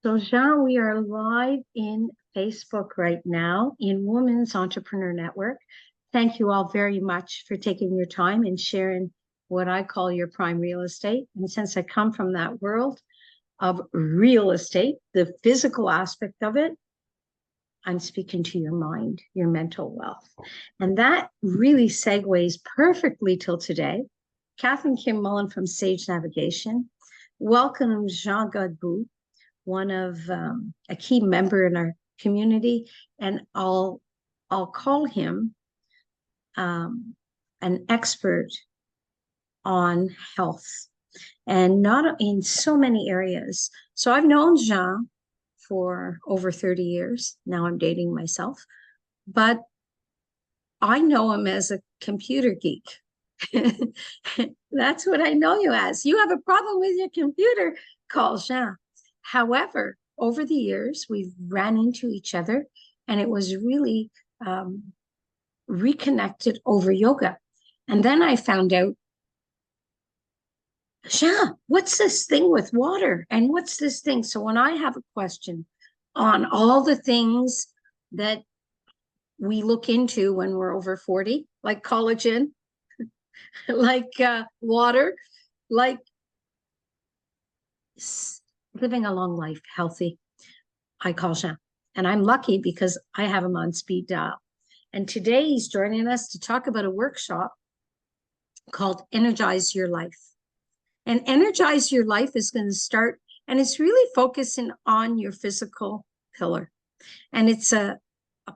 So, Jean, we are live in Facebook right now in Women's Entrepreneur Network. Thank you all very much for taking your time and sharing what I call your prime real estate. And since I come from that world of real estate, the physical aspect of it, I'm speaking to your mind, your mental wealth. And that really segues perfectly till today. Katherine Kim Mullen from Sage Navigation. Welcome, Jean Godbout, one of a key member in our community, and I'll call him an expert on health, and not in so many areas. So I've known Jean for over 30 years. Now I'm dating myself, but I know him as a computer geek. That's what I know you as. You have a problem with your computer, call Jean. However, over the years, we've ran into each other, and it was really reconnected over yoga. And then I found out, Jean, what's this thing with water? And what's this thing? So when I have a question on all the things that we look into when we're over 40, like collagen, like water, like living a long life, healthy, I call Jean. And I'm lucky because I have him on speed dial. And today he's joining us to talk about a workshop called Energize Your Life. And Energize Your Life is going to start, and it's really focusing on your physical pillar. And it's a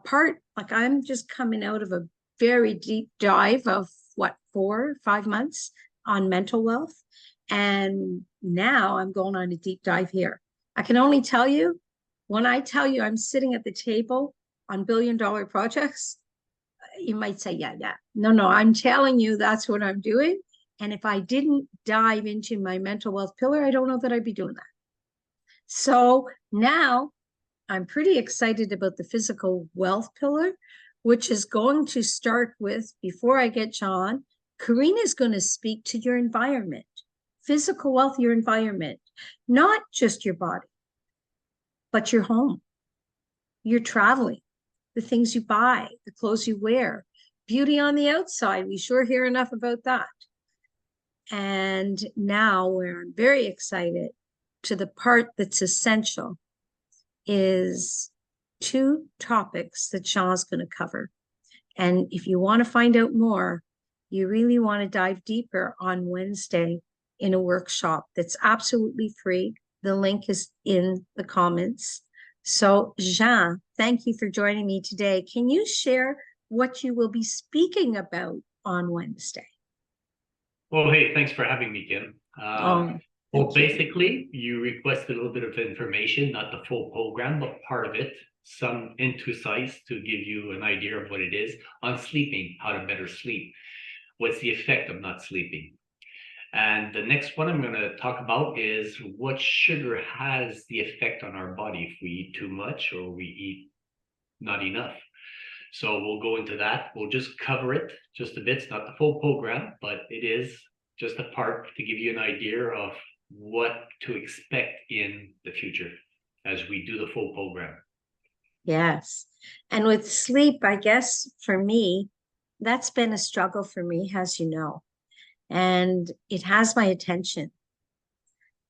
part, like I'm just coming out of a very deep dive of 4 or 5 months on mental wealth. And now I'm going on a deep dive here. I can only tell you, when I tell you I'm sitting at the table on billion-dollar projects, you might say, yeah. No, I'm telling you that's what I'm doing. And if I didn't dive into my mental wealth pillar, I don't know that I'd be doing that. So now I'm pretty excited about the physical wealth pillar, which is going to start with, before I get John, Karina is going to speak to your environment, physical wealth, your environment, not just your body, but your home, your traveling, the things you buy, the clothes you wear, beauty on the outside. We sure hear enough about that. And now where I'm very excited to the part that's essential is 2 topics that Sean's going to cover. And if you want to find out more, you really want to dive deeper on Wednesday in a workshop that's absolutely free. The link is in the comments. So Jean, thank you for joining me today. Can you share what you will be speaking about on Wednesday? Well, hey, thanks for having me, Kim. Well, basically, you requested a little bit of information, not the full program, but part of it, some insights to give you an idea of what it is on sleeping, how to better sleep. What's the effect of not sleeping? And the next one I'm going to talk about is what sugar has the effect on our body if we eat too much or we eat not enough. So we'll go into that. We'll just cover it just a bit. It's not the full program, but it is just a part to give you an idea of what to expect in the future as we do the full program. Yes. And with sleep, I guess for me, that's been a struggle for me, as you know. And it has my attention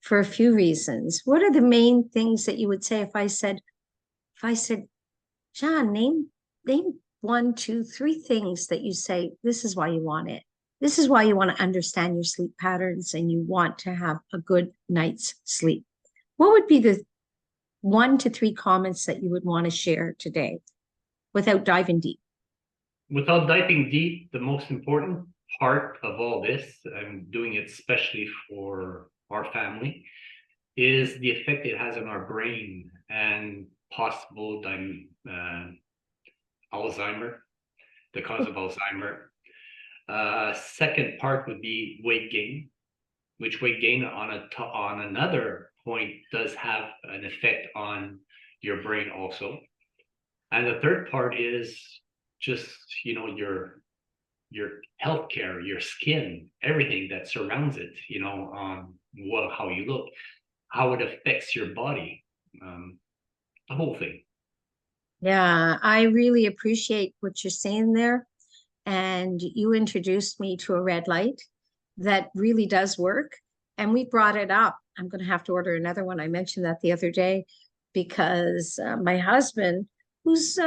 for a few reasons. What are the main things that you would say if I said, John, name 1, 2, 3 things that you say, this is why you want it. This is why you want to understand your sleep patterns and you want to have a good night's sleep. What would be the 1 to 3 comments that you would want to share today without diving deep? Without diving deep, the most important part of all this, I'm doing it especially for our family, is the effect it has on our brain and possible Alzheimer, the cause of Alzheimer. Second part would be weight gain, which weight gain on another point does have an effect on your brain also. And the third part is just, your healthcare, your skin, everything that surrounds it, how you look, how it affects your body. the whole thing. Yeah, I really appreciate what you're saying there. And you introduced me to a red light that really does work. And we brought it up. I'm going to have to order another one. I mentioned that the other day because my husband, who's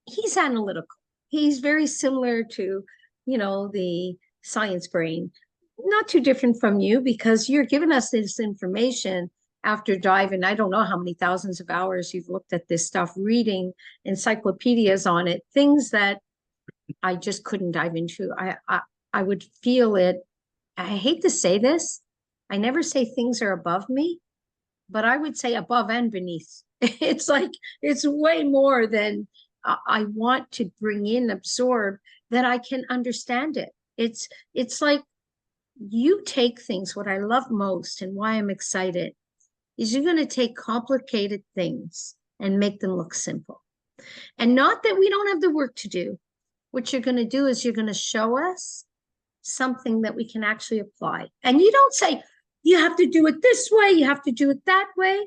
he's analytical. He's very similar to, the science brain. Not too different from you because you're giving us this information after diving. I don't know how many thousands of hours you've looked at this stuff, reading encyclopedias on it, things that I just couldn't dive into. I would feel it. I hate to say this. I never say things are above me, but I would say above and beneath. It's like it's way more than I want to bring in, absorb, that I can understand it. It's like you take things. What I love most and why I'm excited is you're going to take complicated things and make them look simple. And not that we don't have the work to do. What you're going to do is you're going to show us something that we can actually apply. And you don't say, you have to do it this way, you have to do it that way.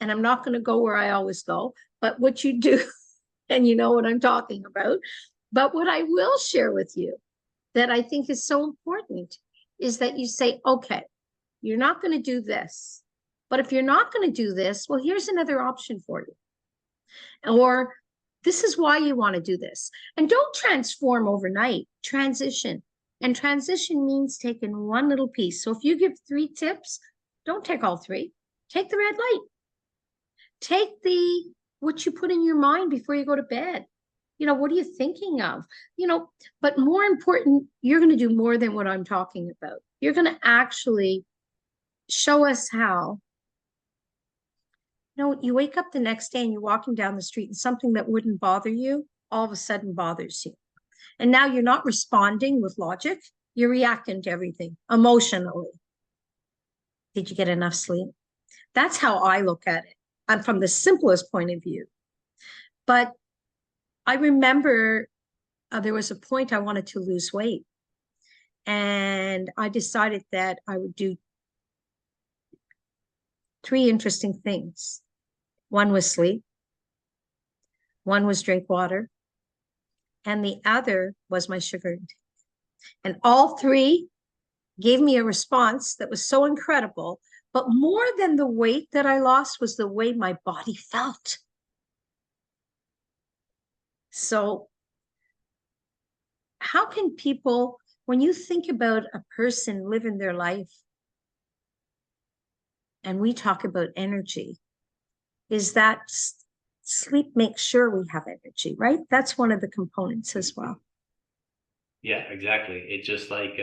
And I'm not going to go where I always go, but what you do, and you know what I'm talking about. But what I will share with you that I think is so important is that you say, okay, you're not going to do this. But if you're not going to do this, well, here's another option for you. Or this is why you want to do this. And don't transform overnight, transition. And transition means taking one little piece. So if you give 3 tips, don't take all 3. Take the red light. Take what you put in your mind before you go to bed. What are you thinking of? But more important, you're going to do more than what I'm talking about. You're going to actually show us how. You wake up the next day and you're walking down the street and something that wouldn't bother you all of a sudden bothers you. And now you're not responding with logic. You're reacting to everything emotionally. Did you get enough sleep? That's how I look at it. And from the simplest point of view. But I remember there was a point I wanted to lose weight. And I decided that I would do 3 interesting things. One was sleep. One was drink water. And the other was my sugar intake. And all 3 gave me a response that was so incredible. But more than the weight that I lost was the way my body felt. So how can people, when you think about a person living their life, and we talk about energy, is that sleep makes sure we have energy, right? That's one of the components as well. Yeah, exactly. It's just like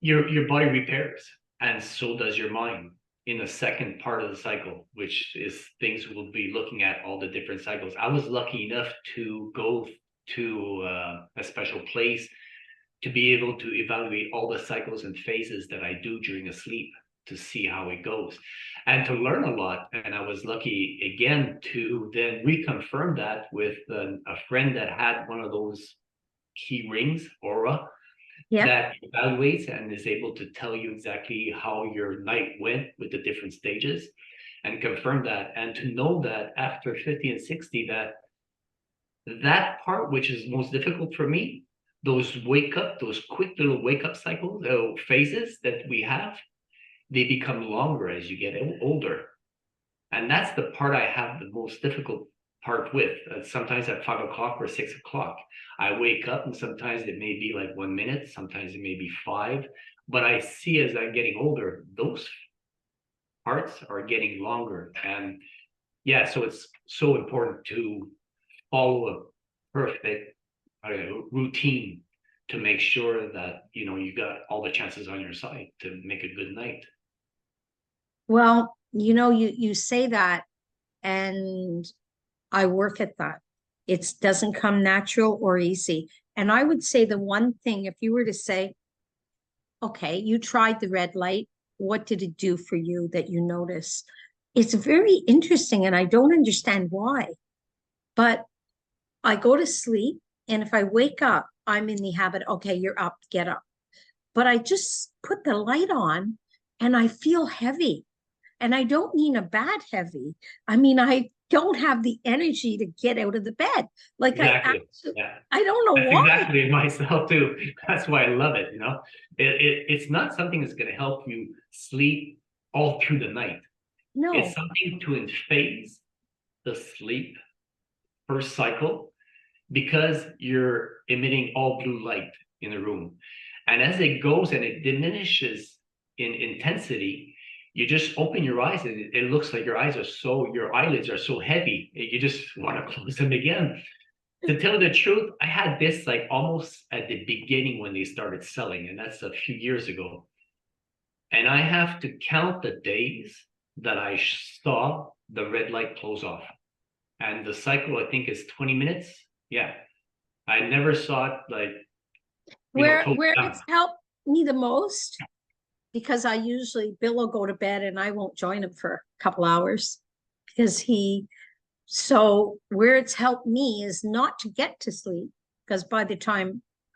your body repairs, and so does your mind in the second part of the cycle, which is things we'll be looking at all the different cycles. I was lucky enough to go to a special place to be able to evaluate all the cycles and phases that I do during a sleep to see how it goes and to learn a lot. And I was lucky again to then reconfirm that with a friend that had one of those key rings, aura, that evaluates and is able to tell you exactly how your night went with the different stages and confirm that. And to know that after 50 and 60, that part, which is most difficult for me, those quick little wake up cycles, phases that we have, they become longer as you get older. And that's the part I have the most difficult part with. Sometimes at 5 o'clock or 6 o'clock, I wake up and sometimes it may be like 1 minute, sometimes it may be 5. But I see as I'm getting older, those parts are getting longer. And yeah, so it's so important to follow a perfect routine to make sure that you got all the chances on your side to make a good night. Well, you say that, and I work at that. It doesn't come natural or easy. And I would say the one thing, if you were to say, okay, you tried the red light, what did it do for you that you noticed? It's very interesting, and I don't understand why. But I go to sleep, and if I wake up, I'm in the habit, okay, you're up, get up. But I just put the light on, and I feel heavy. And I don't mean a bad heavy. I mean, I don't have the energy to get out of the bed. Like Exactly. Yeah. I don't know That's why. exactly myself too. That's why I love it. It's not something that's going to help you sleep all through the night. It's No, something to phase the sleep first cycle because you're emitting all blue light in the room. And as it goes and it diminishes in intensity, you just open your eyes and it looks like your eyelids are so heavy. You just want to close them again. To tell the truth, I had this like almost at the beginning when they started selling, and that's a few years ago. And I have to count the days that I saw the red light close off. And the cycle, I think, is 20 minutes. Yeah. I never saw it like, totally where down. it's helped me the most, because Bill will go to bed and I won't join him for a couple hours because so where it's helped me is not to get to sleep, because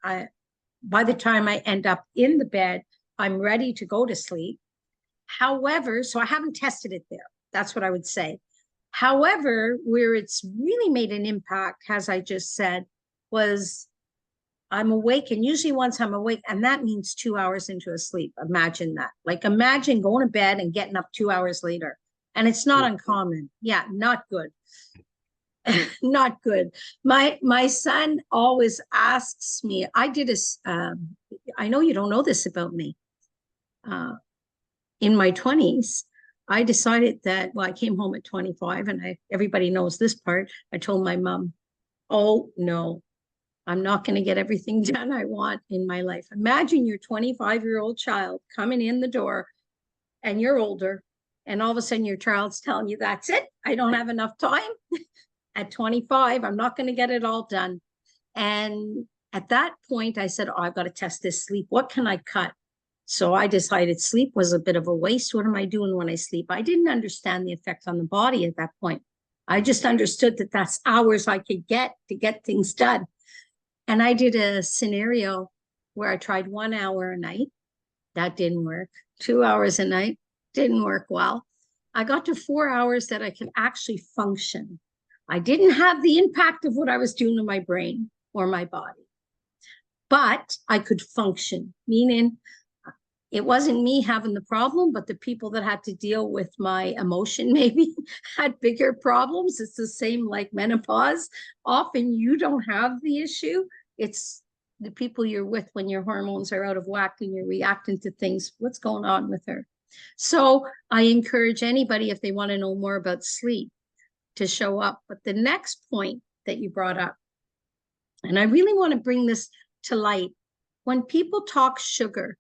I, by the time I end up in the bed, I'm ready to go to sleep. However, so I haven't tested it there. That's what I would say. However, where it's really made an impact, as I just said, was I'm awake, and usually once I'm awake, and that means 2 hours into a sleep. Imagine that. Like imagine going to bed and getting up 2 hours later. And it's not uncommon. Yeah, not good. Not good. My son always asks me, I know you don't know this about me. In my 20s, I decided that, well, I came home at 25, and everybody knows this part. I told my mom, oh no, I'm not going to get everything done I want in my life. Imagine your 25-year-old child coming in the door and you're older, and all of a sudden your child's telling you, that's it, I don't have enough time. At 25, I'm not going to get it all done. And at that point, I said, oh, I've got to test this sleep. What can I cut? So I decided sleep was a bit of a waste. What am I doing when I sleep? I didn't understand the effect on the body at that point. I just understood that that's hours I could get to get things done. And I did a scenario where I tried 1 hour a night. That didn't work. 2 hours a night didn't work well. I got to 4 hours that I could actually function. I didn't have the impact of what I was doing to my brain or my body, but I could function, meaning it wasn't me having the problem, but the people that had to deal with my emotion maybe had bigger problems. It's the same like menopause. Often you don't have the issue. It's the people you're with when your hormones are out of whack and you're reacting to things. What's going on with her? So I encourage anybody, if they want to know more about sleep, to show up. But the next point that you brought up, and I really want to bring this to light, when people talk sugar,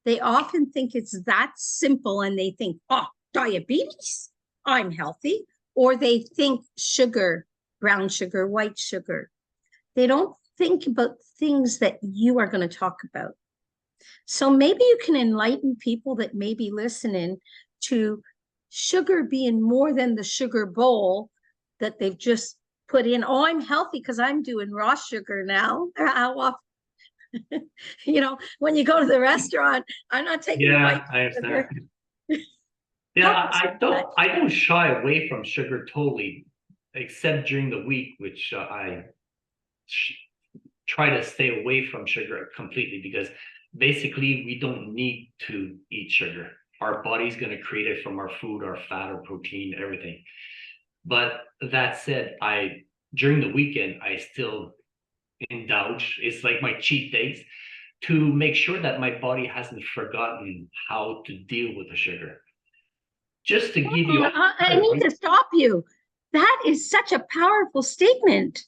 they often think it's that simple, and they think, oh, diabetes, I'm healthy. Or they think sugar, brown sugar, white sugar. They don't think about things that you are going to talk about. So maybe you can enlighten people that may be listening to sugar being more than the sugar bowl that they've just put in. Oh, I'm healthy because I'm doing raw sugar now. How often? When you go to the restaurant, I'm not taking Yeah, I understand. Yeah, I don't shy away from sugar totally, except during the week, which I try to stay away from sugar completely because basically we don't need to eat sugar. Our body's going to create it from our food, our fat, our protein, everything. But that said, during the weekend I still indulge. It's like my cheat days to make sure that my body hasn't forgotten how to deal with the sugar. Just to give you, I need to stop you. That is such a powerful statement.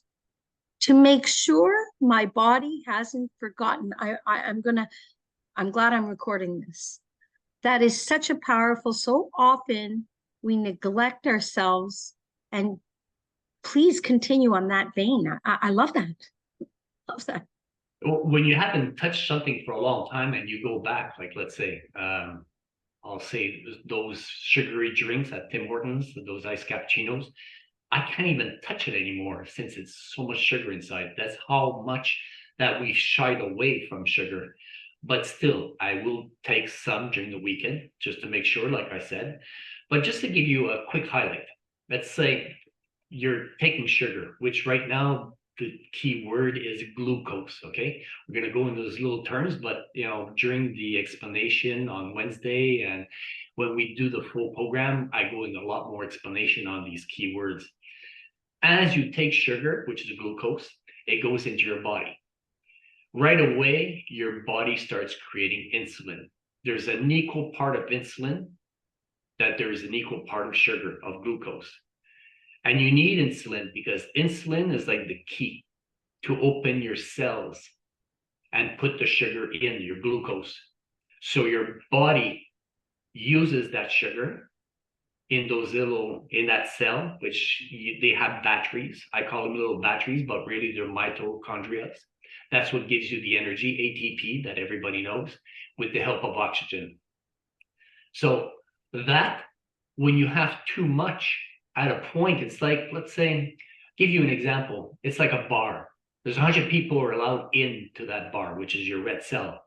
To make sure my body hasn't forgotten. I'm glad I'm recording this. That is such a powerful, so often we neglect ourselves, and please continue on that vein. I love that. Love that. when you haven't touched something for a long time and you go back, like let's say, I'll say those sugary drinks at Tim Hortons, those iced cappuccinos, I can't even touch it anymore since it's so much sugar inside. That's how much that we've shied away from sugar. but still, I will take some during the weekend just to make sure, like I said. But just to give you a quick highlight, let's say you're taking sugar, which right now the key word is glucose. Okay, we're gonna go into those little terms, but during the explanation on Wednesday and when we do the full program, I go into a lot more explanation on these key words. As you take sugar, which is glucose, it goes into your body. Right away, your body starts creating insulin. There's an equal part of insulin that there is an equal part of sugar, of glucose. And you need insulin because insulin is like the key to open your cells and put the sugar in, your glucose. So your body uses that sugar in that cell, which they have batteries. I call them little batteries, but really they're mitochondria. That's what gives you the energy, ATP, that everybody knows, with the help of oxygen. So that, when you have too much at a point, it's like, let's say, give you an example. It's like a bar. There's 100 people who are allowed into that bar, which is your red cell.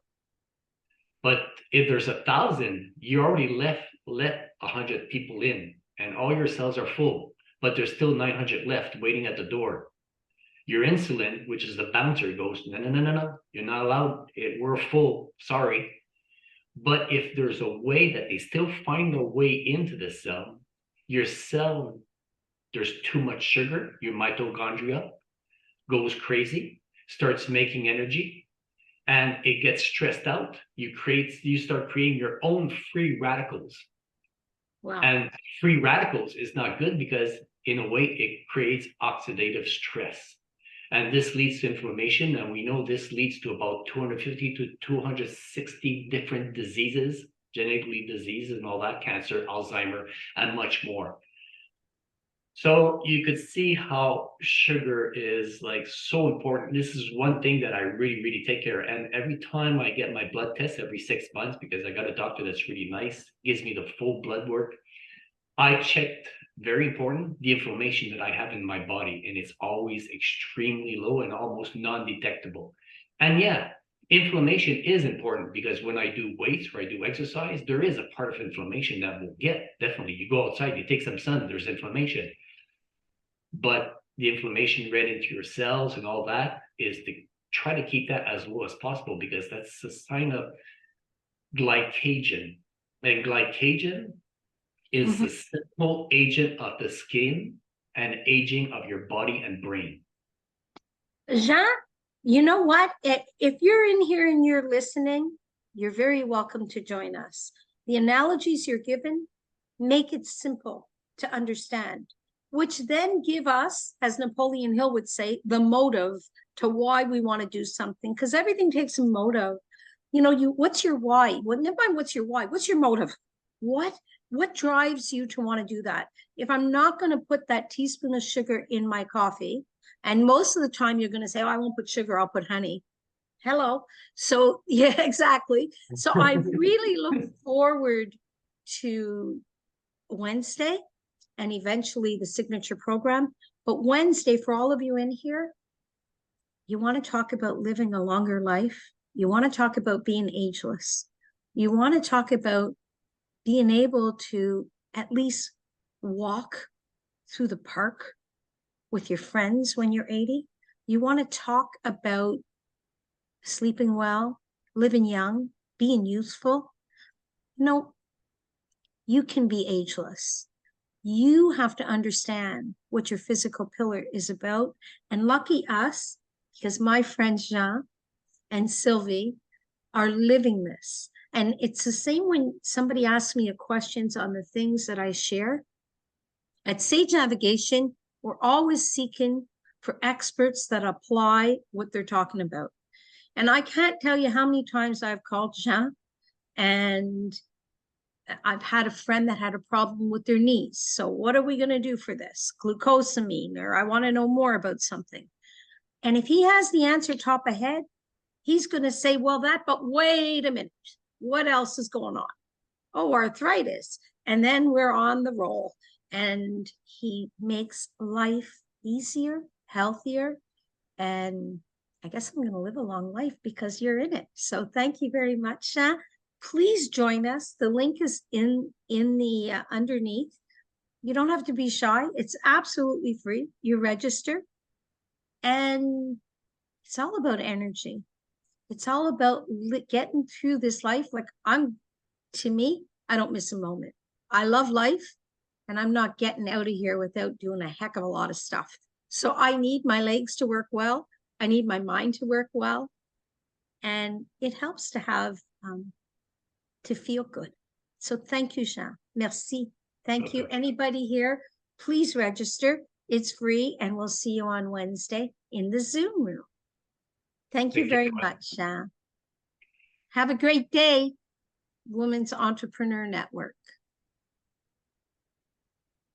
But if there's 1,000, you already let 100 people in, and all your cells are full, but there's still 900 left waiting at the door. Your insulin, which is the bouncer, goes, no, no, no, no, no, you're not allowed. We're full, sorry. But if there's a way that they still find a way into the cell, your cell, there's too much sugar, your mitochondria goes crazy, starts making energy, and it gets stressed out. You start creating your own free radicals. Wow. And free radicals is not good because in a way it creates oxidative stress. And this leads to inflammation. And we know this leads to about 250 to 260 different diseases, genetically diseases and all that, cancer, Alzheimer, and much more. So you could see how sugar is like so important. This is one thing that I really, really take care of. And every time I get my blood test every 6 months, because I got a doctor that's really nice, gives me the full blood work, I checked, very important, the inflammation that I have in my body, and it's always extremely low and almost non-detectable. And yeah, inflammation is important because when I do weights or I do exercise, there is a part of inflammation that we'll get. Definitely, you go outside, you take some sun, there's inflammation. But the inflammation right into your cells and all that is to try to keep that as low as possible, because that's a sign of glycogen. And glycogen is the simple agent of the skin and aging of your body and brain. Jean, you know what? If you're in here and you're listening, you're very welcome to join us. The analogies you're given make it simple to understand, which then give us, as Napoleon Hill would say, the motive to why we want to do something, because everything takes a motive. What's your why? Never mind what's your why. What's your motive? What drives you to want to do that? If I'm not going to put that teaspoon of sugar in my coffee, and most of the time you're going to say, oh, I won't put sugar, I'll put honey. Hello. So yeah, exactly. So I really look forward to Wednesday and eventually the signature program. But Wednesday, for all of you in here, you want to talk about living a longer life. You want to talk about being ageless. You want to talk about being able to at least walk through the park with your friends when you're 80. You want to talk about sleeping well, living young, being youthful. You can be ageless. You have to understand what your physical pillar is about. And lucky us, because my friends Jean and Sylvie are living this. And it's the same when somebody asks me questions on the things that I share. At Sage Navigation, we're always seeking for experts that apply what they're talking about. And I can't tell you how many times I've called Jean, and I've had a friend that had a problem with their knees. So what are we going to do for this? Glucosamine, or I want to know more about something. And if he has the answer top ahead, he's going to say, well, but wait a minute. What else is going on? Oh, arthritis. And then we're on the roll. And he makes life easier, healthier, and I guess I'm going to live a long life because you're in it. So thank you very much. Please join us. The link is in the underneath. You don't have to be shy. It's absolutely free. You register, and it's all about energy. It's all about getting through this life. Like to me, I don't miss a moment. I love life, and I'm not getting out of here without doing a heck of a lot of stuff. So I need my legs to work well. I need my mind to work well. And it helps to have, to feel good. So thank you, Jean. Merci. Thank you. Anybody here, please register. It's free, and we'll see you on Wednesday in the Zoom room. Thank you very much, Jean. Have a great day, Women's Entrepreneur Network.